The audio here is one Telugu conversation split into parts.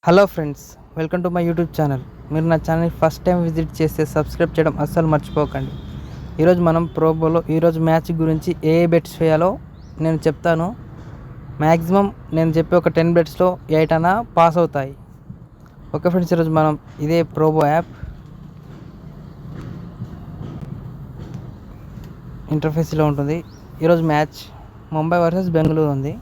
Hello friends, welcome to my YouTube channel. మీరు నా ఛానల్ ఫస్ట్ టైం విజిట్ చేస్తే సబ్స్క్రైబ్ చేయడం అస్సలు మర్చిపోకండి. ఈరోజు మనం ప్రోబోలో ఈరోజు మ్యాచ్ గురించి ఏ బెట్స్ వేయాలో నేను చెప్తాను. మ్యాక్సిమం నేను చెప్పే ఒక 10 బెట్స్లో 8 అన్నా పాస్ అవుతాయి. ఓకే ఫ్రెండ్స్, ఈరోజు మనం ఇదే ప్రోబో యాప్ ఇంటర్ఫేస్లో ఉంటుంది. ఈరోజు మ్యాచ్ ముంబై వర్సెస్ బెంగళూరు ఉంది.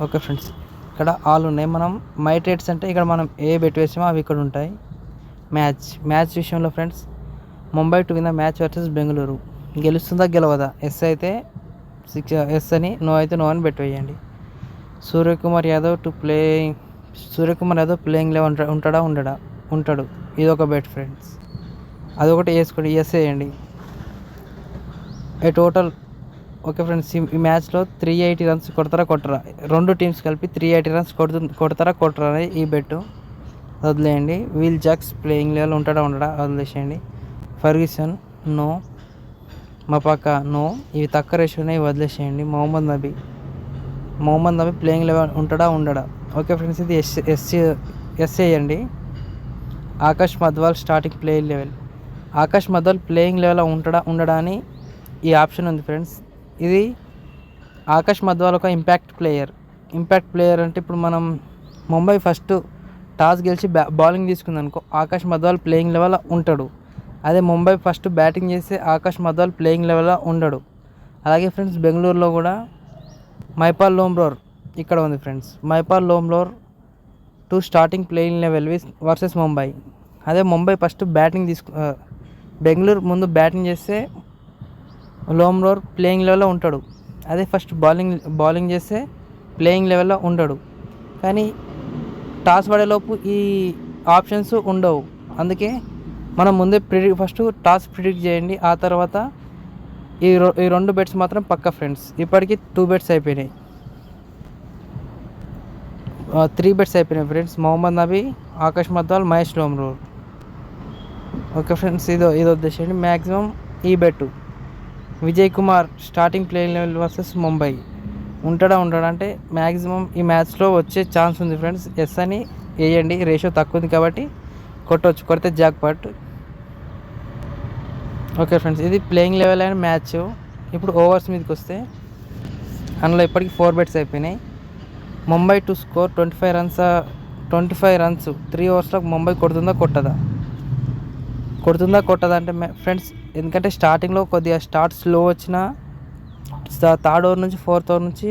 ఓకే ఫ్రెండ్స్, ఇక్కడ ఆల్ ఉన్నాయి. మనం మై ట్రేడ్స్ అంటే ఇక్కడ మనం ఏ బెట్ వేసామో అవి ఇక్కడ ఉంటాయి. మ్యాచ్ విషయంలో friends, Mumbai to win match versus Bengaluru. గెలుస్తుందా గెలవదా? ఎస్ అయితే 6 ఎస్ అని, నో అయితే నో అని బెట్ వేయండి. సూర్యకుమార్ యాదవ్ ప్లేయింగ్ 11 ఉంటాడు. ఇది ఒక బెట్ ఫ్రెండ్స్, అదొకటి వేసుకోండి, ఎస్ వేయండి. టోటల్ ఓకే ఫ్రెండ్స్, ఈ మ్యాచ్లో 380 రన్స్ కొట్టరా రెండు టీమ్స్ కలిపి 380 రన్స్ కొడతారా అనేది ఈ బెట్. వదిలేయండి. విల్ జాక్స్ ప్లేయింగ్ లెవెల్ ఉంటాడా వదిలేసేయండి. ఫర్గ్యూసన్ నో, మపాకా నో, ఇవి తక్కువ రేషియో ఉన్నాయి, వదిలేసేయండి. మొహమ్మద్ నబీ ప్లేయింగ్ లెవెల్ ఉంటాడా? ఓకే ఫ్రెండ్స్, ఇది ఎస్ వేయండి. Akash Madhwal starting playing eleven. Akash Madhwal playing eleven ఉండడా అని ఈ ఆప్షన్ ఉంది ఫ్రెండ్స్. ఇది ఆకాష్ మధ్వాల్ ఒక ఇంపాక్ట్ ప్లేయర్ అంటే ఇప్పుడు మనం ముంబై ఫస్ట్ టాస్ గెలిచి బౌలింగ్ తీసుకుందనుకో, ఆకాష్ మధ్వాల్ ప్లేయింగ్ లెవెల్ ఉంటాడు. అదే ముంబై ఫస్ట్ బ్యాటింగ్ చేస్తే ఆకాష్ మధ్వాల్ ప్లేయింగ్ లెవెల్ ఉండడు. అలాగే ఫ్రెండ్స్, బెంగళూరులో కూడా మైపాల్ లోమ్రోర్ ఇక్కడ ఉంది friends. Mypal Lomror to starting playing eleven versus Mumbai. అదే ముంబై ఫస్ట్ బెంగళూరు ముందు బ్యాటింగ్ చేస్తే లోమ్రోర్ ప్లేయింగ్ లెవెల్లో ఉంటాడు. అదే ఫస్ట్ బౌలింగ్ చేస్తే ప్లేయింగ్ లెవెల్లో ఉండడు. కానీ టాస్ పడేలోపు ఈ ఆప్షన్స్ ఉండవు. అందుకే మనం ముందే ఫస్ట్ టాస్ ప్రిడిక్ట్ చేయండి. ఆ తర్వాత ఈ రెండు బెట్స్ మాత్రం పక్క ఫ్రెండ్స్. ఇప్పటికీ 2 బెట్స్ అయిపోయినాయి, 3 బెట్స్ అయిపోయినాయి friends. Mohammad Nabi, Akash Madhwal, Mahesh Lomror. Okay friends, ఇది వదిలేసేయండి. మ్యాక్సిమం ఈ bet Vijay Kumar starting playing eleven versus Mumbai ఉంటాడా అంటే మ్యాక్సిమం ఈ మ్యాచ్లో వచ్చే ఛాన్స్ ఉంది ఫ్రెండ్స్. ఎస్ అని వేయండి. రేషియో తక్కువ ఉంది కాబట్టి కొడితే జాక్పాట్. ఓకే ఫ్రెండ్స్, ఇది ప్లేయింగ్ లెవెల్ అండ్ మ్యాచ్. ఇప్పుడు ఓవర్స్ మీదకి వస్తే అందులో ఇప్పటికి 4 బెట్స్ అయిపోయినాయి. ముంబై టు స్కోర్ 25 రన్స్ 3 ఓవర్స్లో ముంబై కొడుతుందా కొట్టదా అంటే ఫ్రెండ్స్, ఎందుకంటే స్టార్టింగ్లో కొద్దిగా స్లో వచ్చినా 3rd ఓవర్ నుంచి 4th ఓవర్ నుంచి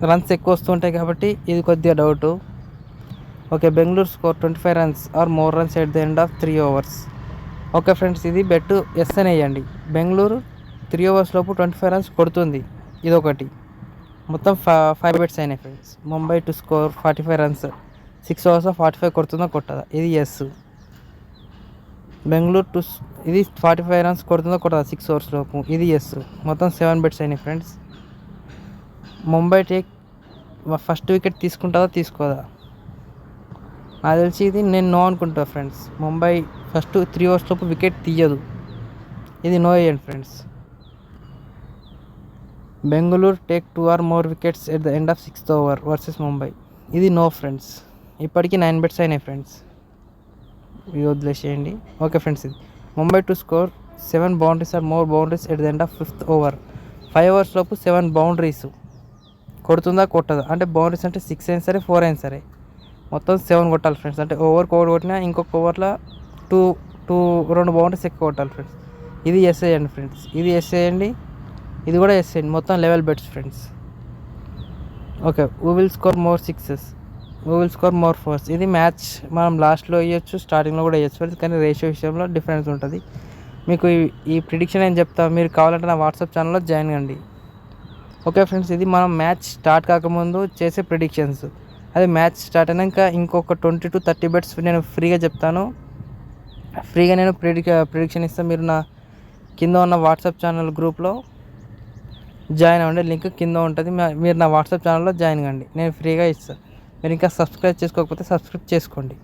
రన్స్ ఎక్కువ వస్తుంటాయి కాబట్టి ఇది కొద్దిగా doubt. Okay, Bengaluru score 25 runs or more runs at the end of 3 overs. Okay friends, ఇది బెట్ ఎస్ అని వేయండి. బెంగళూరు 3 ఓవర్స్ లోపు 25 రన్స్ కొడుతుంది, ఇదొకటి. మొత్తం 5 బెట్స్ అయినాయి friends. Mumbai to score 45 runs 6 ఓవర్స్లో 45 కొట్టదా, ఇది ఎస్. బెంగళూరు ఇది 45 రన్స్ కొడుతుందా 6 ఓవర్స్ లోపు, ఇది ఎస్. మొత్తం 7 బెట్స్ అయినాయి ఫ్రెండ్స్. ముంబై ఫస్ట్ వికెట్ తీసుకుంటుందా తీసుకోదా? నాకు తెలిసి ఇది నేను నో అనుకుంటా ఫ్రెండ్స్. ముంబై ఫస్ట్ 3 ఓవర్స్ లోపు వికెట్ తీయదు, ఇది నో వేయండి friends. Bengaluru take 2 or more wickets at the end of 6th over versus Mumbai, ఇది నో ఫ్రెండ్స్. ఇప్పటికీ 9 బెట్స్ అయినాయి ఫ్రెండ్స్, ఇది వదిలేసేయండి. ఓకే ఫ్రెండ్స్, ఇది Mumbai to score 7 boundaries or more boundaries at the end of 5th over. 5 overs లోపు 7 బౌండరీస్ కొడుతుందా కొట్టదా? అంటే బౌండరీస్ అంటే 6 అయినా సరే 4 అయినా సరే మొత్తం 7 కొట్టాలి ఫ్రెండ్స్. అంటే ఓవర్కి ఓవర్ కొట్టినా ఇంకొక ఓవర్లో 2 బౌండరీస్ ఎక్కువ కొట్టాలి ఫ్రెండ్స్. ఇది ఎస్ వేయండి ఫ్రెండ్స్, ఇది ఎస్ వేయండి, ఇది కూడా ఎస్ వేయండి. మొత్తం 11 bets friends. Okay, who will score more 6s, who will score more 4s. ఇది మ్యాచ్ మనం లాస్ట్లో వేయచ్చు, స్టార్టింగ్లో కూడా వేయచ్చు, కానీ రేషియో విషయంలో డిఫరెన్స్ ఉంటుంది. మీకు ఈ ప్రిడిక్షన్ ఏం చెప్తా, మీరు కావాలంటే నా వాట్సాప్ ఛానల్లో జాయిన్ కండి. ఓకే ఫ్రెండ్స్, ఇది మనం మ్యాచ్ స్టార్ట్ కాకముందు చేసే ప్రిడిక్షన్స్. అదే మ్యాచ్ స్టార్ట్ అయినాక ఇంకొక 20 to 30 బెట్స్ నేను ఫ్రీగా చెప్తాను. ఫ్రీగా నేను ప్రిడిక్షన్ ఇస్తాను. మీరు నా కింద ఉన్న వాట్సాప్ ఛానల్ గ్రూప్లో జాయిన్ అవ్వండి, లింక్ కింద ఉంటుంది. మీరు నా వాట్సాప్ ఛానల్లో జాయిన్ కండి, నేను ఫ్రీగా ఇస్తాను. మీరు ఇంకా సబ్స్క్రైబ్ చేసుకోకపోతే సబ్స్క్రైబ్ చేసుకోండి.